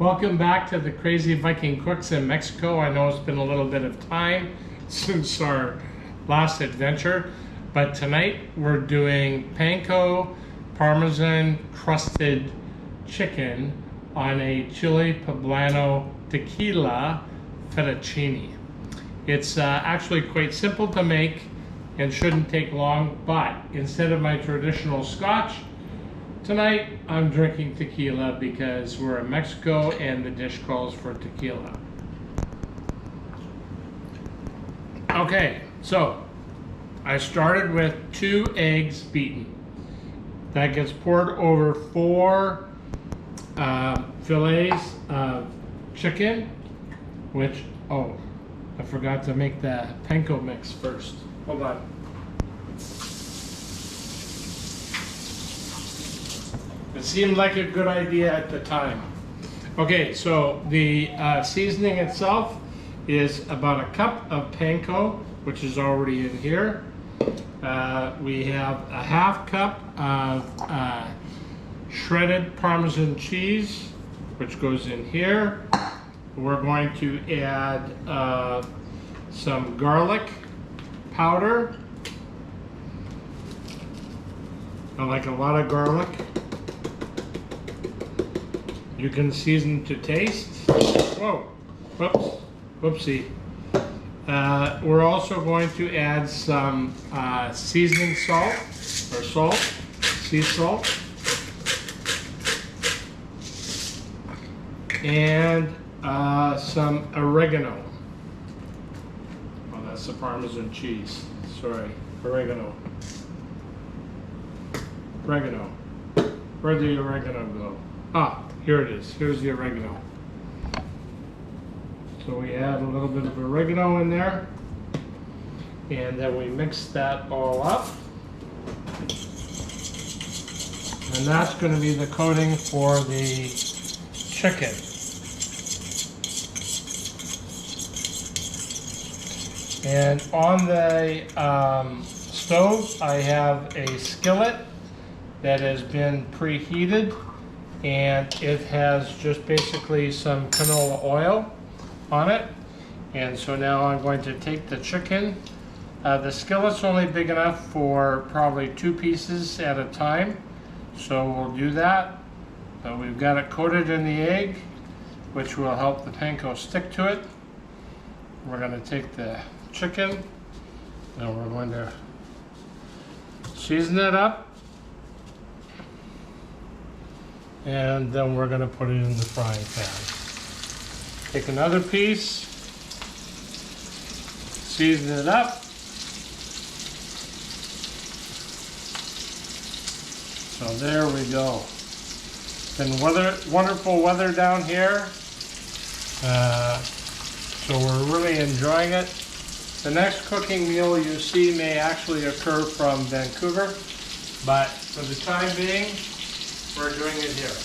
Welcome back to the Crazy Viking Cooks in Mexico. I know it's been a little bit of time since our last adventure, but tonight we're doing panko Parmesan crusted chicken on a Chile Poblano Tequila fettuccine. It's actually quite simple to make and shouldn't take long, but instead of my traditional scotch, tonight I'm drinking tequila because we're in Mexico and the dish calls for tequila. Okay, so I started with 2 eggs beaten. That gets poured over 4 fillets of chicken, which, oh, I forgot to make the panko mix first. Hold on. It seemed like a good idea at the time. Okay, so the seasoning itself is about a cup of panko, which is already in here. We have a ½ cup of shredded Parmesan cheese, which goes in here. We're going to add some garlic powder. I like a lot of garlic. You can season to taste. Whoa, whoops, whoopsie. We're also going to add some seasoning salt, or salt, sea salt. And some oregano. Oh, that's the Parmesan cheese. Sorry, oregano. Oregano. Where'd the oregano go? Ah, here it is. Here's the oregano. So we add a little bit of oregano in there, and then we mix that all up. And that's going to be the coating for the chicken. And on the stove, I have a skillet that has been preheated, and it has just basically some canola oil on it. And so now I'm going to take the chicken. The skillet's only big enough for probably 2 pieces at a time, so we'll do that. But we've got it coated in the egg, which will help the panko stick to it. We're going to take the chicken and we're going to season it up, and then we're going to put it in the frying pan. Take another piece, season it up. So there we go. It's been wonderful weather down here, so we're really enjoying it. The next cooking meal you see may actually occur from Vancouver, but for the time being, we're doing it here.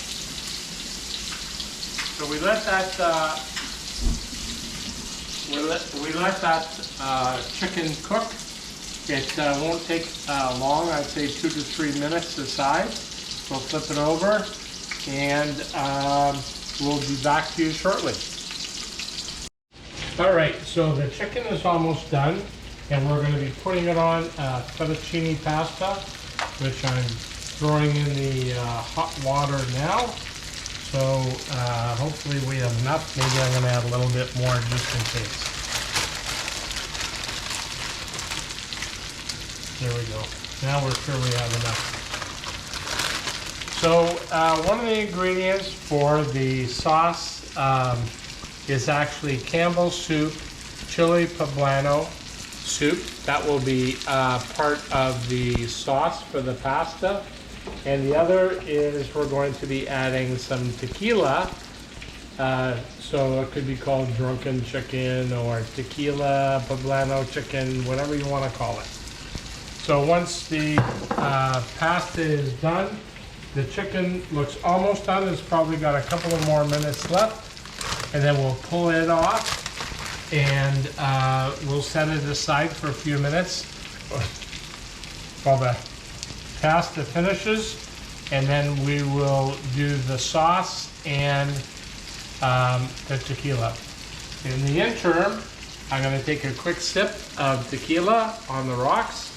So we let that chicken cook. It won't take long. I'd say 2 to 3 minutes aside. We'll flip it over, and we'll be back to you shortly. All right, so the chicken is almost done, and we're going to be putting it on fettuccine pasta, which I'm throwing in the hot water now. So hopefully we have enough. Maybe I'm going to add a little bit more just in case. There we go. Now we're sure we have enough. So one of the ingredients for the sauce is actually Campbell's soup, Chile Poblano soup. That will be part of the sauce for the pasta. And the other is we're going to be adding some tequila. So it could be called drunken chicken or tequila poblano chicken, whatever you want to call it. So once the pasta is done, the chicken looks almost done. It's probably got a couple of more minutes left. And then we'll pull it off, and we'll set it aside for a few minutes while the pasta finishes, and then we will do the sauce and the tequila. In the interim, I'm going to take a quick sip of tequila on the rocks,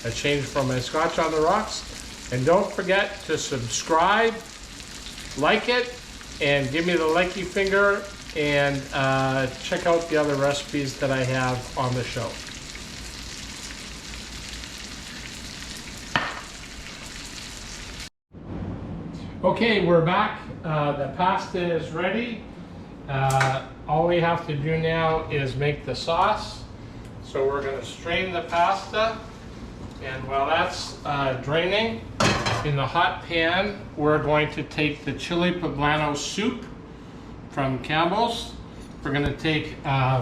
a change from my scotch on the rocks. And don't forget to subscribe, like it, and give me the likey finger, and check out the other recipes that I have on the show. Okay, we're back. The pasta is ready. All we have to do now is make the sauce. So we're going to strain the pasta, and while that's draining, in the hot pan, we're going to take the Chile Poblano soup from Campbell's. We're going to take a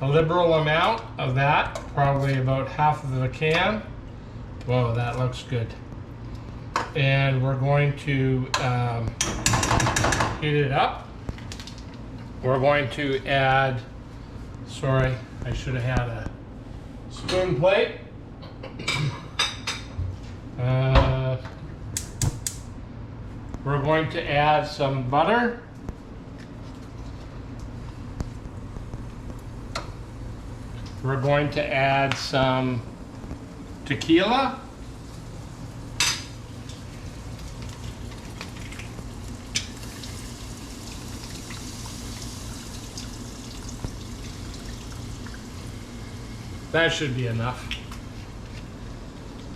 liberal amount of that, probably about half of the can. Whoa, that looks good. And we're going to heat it up. We're going to add, sorry, I should have had a spoon plate. We're going to add some butter. We're going to add some tequila. That should be enough.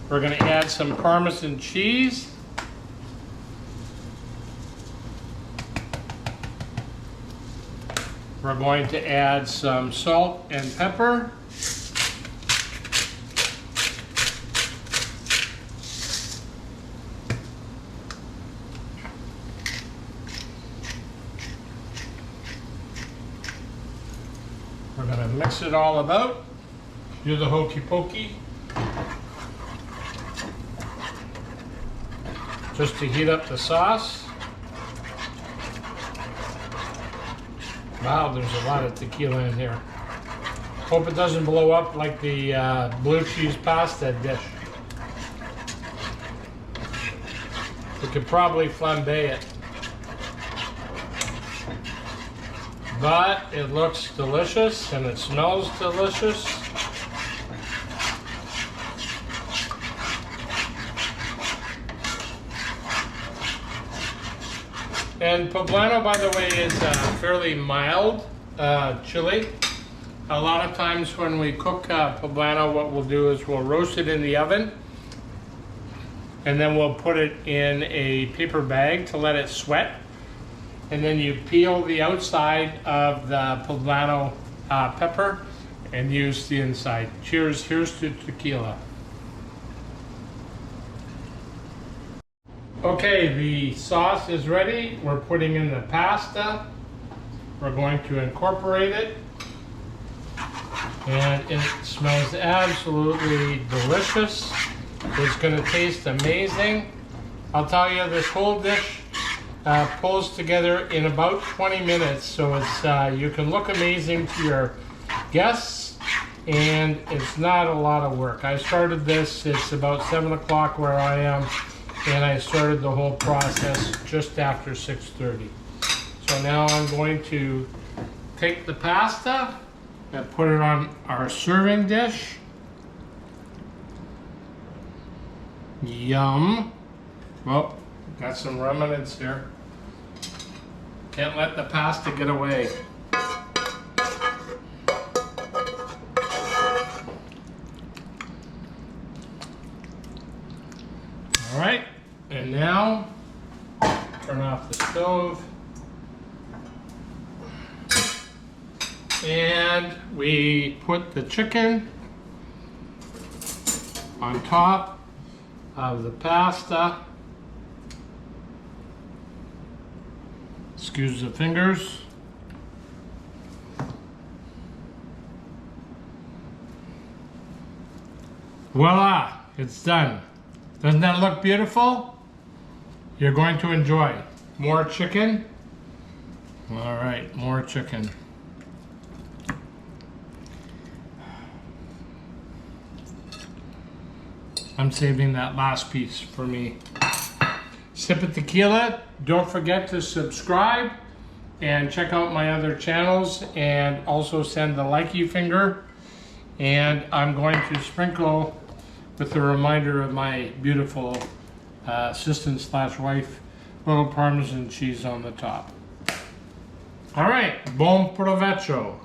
We're going to add some Parmesan cheese. We're going to add some salt and pepper. We're going to mix it all about. Do the hokey pokey. Just to heat up the sauce. Wow, there's a lot of tequila in here. Hope it doesn't blow up like the blue cheese pasta dish. We could probably flambe it. But it looks delicious and it smells delicious. And Peblano, by the way, is a fairly mild chili. A lot of times when we cook Peblano, what we'll do is we'll roast it in the oven, and then we'll put it in a paper bag to let it sweat. And then you peel the outside of the Peblano pepper and use the inside. Cheers, here's to tequila. Okay, the sauce is ready. We're putting in the pasta. We're going to incorporate it. And it smells absolutely delicious. It's going to taste amazing. I'll tell you, this whole dish pulls together in about 20 minutes. So it's you can look amazing to your guests, and it's not a lot of work. I started this, it's about 7 o'clock where I am. And I started the whole process just after 6:30. So now I'm going to take the pasta and put it on our serving dish. Yum. Well, got some remnants here. Can't let the pasta get away. All right. And now, turn off the stove. And we put the chicken on top of the pasta. Excuse the fingers. Voila, it's done. Doesn't that look beautiful? You're going to enjoy more chicken. All right, more chicken. I'm saving that last piece for me. Sip of tequila. Don't forget to subscribe and check out my other channels, and also send the likey finger. And I'm going to sprinkle with the reminder of my beautiful assistant slash wife, little Parmesan cheese on the top. All right, buon provecho.